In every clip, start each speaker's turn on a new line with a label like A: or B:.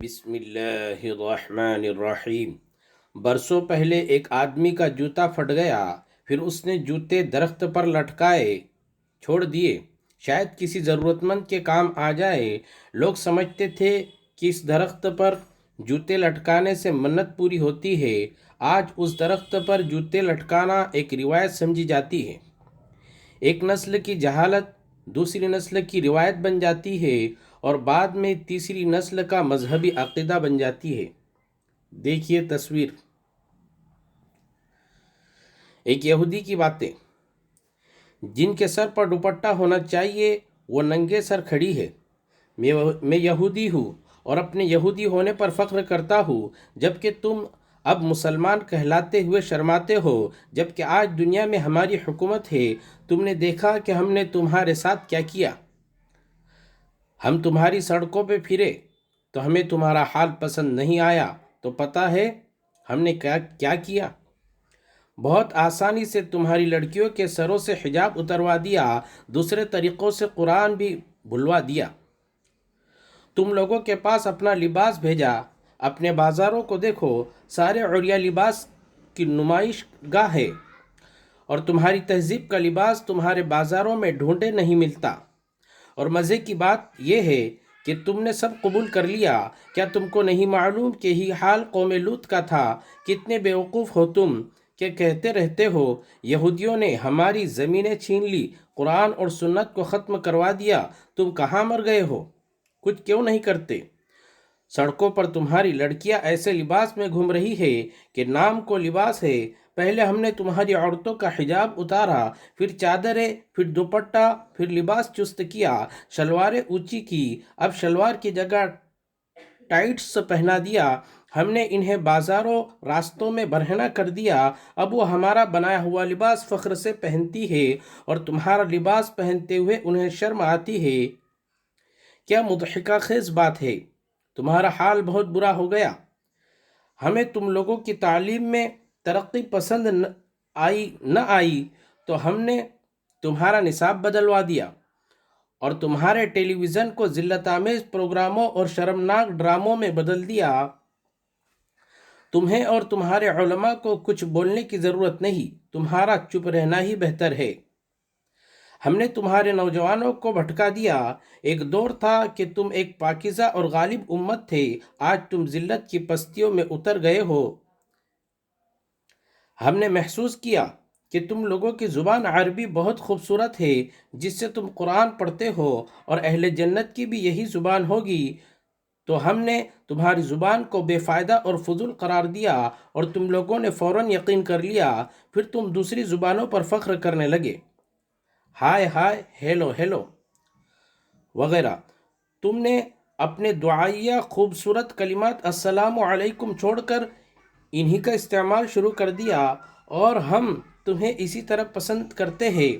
A: بسم اللہ الرحمن الرحیم۔ برسوں پہلے ایک آدمی کا جوتا پھٹ گیا، پھر اس نے جوتے درخت پر لٹکائے چھوڑ دیے، شاید کسی ضرورت مند کے کام آ جائے۔ لوگ سمجھتے تھے کہ اس درخت پر جوتے لٹکانے سے منت پوری ہوتی ہے۔ آج اس درخت پر جوتے لٹکانا ایک روایت سمجھی جاتی ہے۔ ایک نسل کی جہالت دوسری نسل کی روایت بن جاتی ہے اور بعد میں تیسری نسل کا مذہبی عقیدہ بن جاتی ہے۔ دیکھیے تصویر۔ ایک یہودی کی باتیں۔ جن کے سر پر دوپٹہ ہونا چاہیے وہ ننگے سر کھڑی ہے۔ میں یہودی ہوں اور اپنے یہودی ہونے پر فخر کرتا ہوں، جبکہ تم اب مسلمان کہلاتے ہوئے شرماتے ہو۔ جبکہ آج دنیا میں ہماری حکومت ہے، تم نے دیکھا کہ ہم نے تمہارے ساتھ کیا کیا۔ ہم تمہاری سڑکوں پہ پھرے تو ہمیں تمہارا حال پسند نہیں آیا، تو پتہ ہے ہم نے کیا کیا؟ بہت آسانی سے تمہاری لڑکیوں کے سروں سے حجاب اتروا دیا، دوسرے طریقوں سے قرآن بھی بھلوا دیا۔ تم لوگوں کے پاس اپنا لباس بھیجا، اپنے بازاروں کو دیکھو، سارے عریاں لباس کی نمائش گاہ ہے، اور تمہاری تہذیب کا لباس تمہارے بازاروں میں ڈھونڈے نہیں ملتا۔ اور مزے کی بات یہ ہے کہ تم نے سب قبول کر لیا۔ کیا تم کو نہیں معلوم کہ یہی حال قوم لوط کا تھا؟ کتنے بیوقوف ہو تم کہ کہتے رہتے ہو یہودیوں نے ہماری زمینیں چھین لی، قرآن اور سنت کو ختم کروا دیا۔ تم کہاں مر گئے ہو؟ کچھ کیوں نہیں کرتے؟ سڑکوں پر تمہاری لڑکیاں ایسے لباس میں گھوم رہی ہے کہ نام کو لباس ہے۔ پہلے ہم نے تمہاری عورتوں کا حجاب اتارا، پھر چادریں، پھر دوپٹہ، پھر لباس چست کیا، شلواریں اونچی کی، اب شلوار کی جگہ ٹائٹس پہنا دیا۔ ہم نے انہیں بازاروں راستوں میں برہنہ کر دیا۔ اب وہ ہمارا بنایا ہوا لباس فخر سے پہنتی ہے اور تمہارا لباس پہنتے ہوئے انہیں شرم آتی ہے۔ کیا مضحکہ خیز بات ہے، تمہارا حال بہت برا ہو گیا۔ ہمیں تم لوگوں کی تعلیم میں ترقی پسند نہ آئی تو ہم نے تمہارا نصاب بدلوا دیا اور تمہارے ٹیلی ویژن کو ذلت آمیز پروگراموں اور شرمناک ڈراموں میں بدل دیا۔ تمہیں اور تمہارے علماء کو کچھ بولنے کی ضرورت نہیں، تمہارا چپ رہنا ہی بہتر ہے۔ ہم نے تمہارے نوجوانوں کو بھٹکا دیا۔ ایک دور تھا کہ تم ایک پاکیزہ اور غالب امت تھے، آج تم ذلت کی پستیوں میں اتر گئے ہو۔ ہم نے محسوس کیا کہ تم لوگوں کی زبان عربی بہت خوبصورت ہے، جس سے تم قرآن پڑھتے ہو، اور اہل جنت کی بھی یہی زبان ہوگی، تو ہم نے تمہاری زبان کو بے فائدہ اور فضول قرار دیا اور تم لوگوں نے فوراً یقین کر لیا۔ پھر تم دوسری زبانوں پر فخر کرنے لگے، ہائے ہائے، ہیلو ہیلو وغیرہ۔ تم نے اپنے دعائیہ خوبصورت کلمات السلام علیکم چھوڑ کر انہی کا استعمال شروع کر دیا، اور ہم تمہیں اسی طرح پسند کرتے ہیں،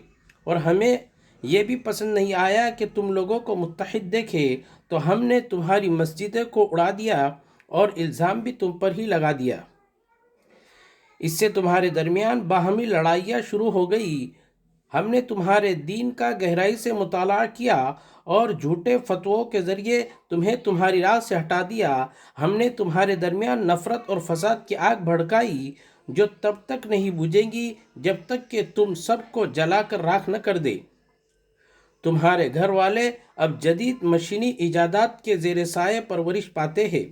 A: اور ہمیں یہ بھی پسند نہیں آیا کہ تم لوگوں کو متحد دیکھے، تو ہم نے تمہاری مسجدیں کو اڑا دیا اور الزام بھی تم پر ہی لگا دیا۔ اس سے تمہارے درمیان باہمی لڑائیاں شروع ہو گئی۔ ہم نے تمہارے دین کا گہرائی سے مطالعہ کیا اور جھوٹے فتووں کے ذریعے تمہیں تمہاری راہ سے ہٹا دیا۔ ہم نے تمہارے درمیان نفرت اور فساد کی آگ بھڑکائی، جو تب تک نہیں بجھیں گی جب تک کہ تم سب کو جلا کر راکھ نہ کر دے۔ تمہارے گھر والے اب جدید مشینی ایجادات کے زیر سایہ پرورش پاتے ہیں۔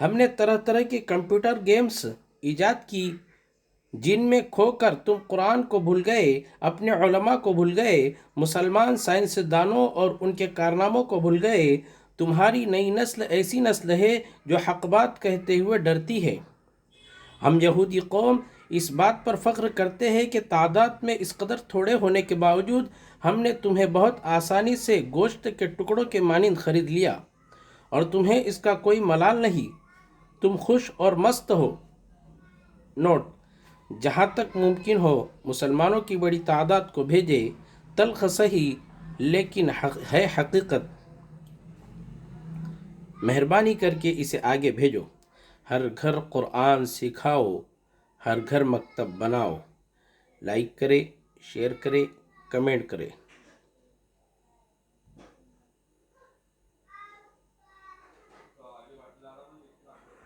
A: ہم نے طرح طرح کے کمپیوٹر گیمز ایجاد کی، جن میں کھو کر تم قرآن کو بھول گئے، اپنے علماء کو بھول گئے، مسلمان سائنسدانوں اور ان کے کارناموں کو بھول گئے۔ تمہاری نئی نسل ایسی نسل ہے جو حق بات کہتے ہوئے ڈرتی ہے۔ ہم یہودی قوم اس بات پر فخر کرتے ہیں کہ تعداد میں اس قدر تھوڑے ہونے کے باوجود ہم نے تمہیں بہت آسانی سے گوشت کے ٹکڑوں کے مانند خرید لیا، اور تمہیں اس کا کوئی ملال نہیں، تم خوش اور مست ہو۔ نوٹ: جہاں تک ممکن ہو مسلمانوں کی بڑی تعداد کو بھیجے، تلخ سہی لیکن ہے حقیقت۔ مہربانی کر کے اسے آگے بھیجو۔ ہر گھر قرآن سکھاؤ، ہر گھر مکتب بناؤ۔ لائک کرے، شیئر کرے، کمنٹ کرے۔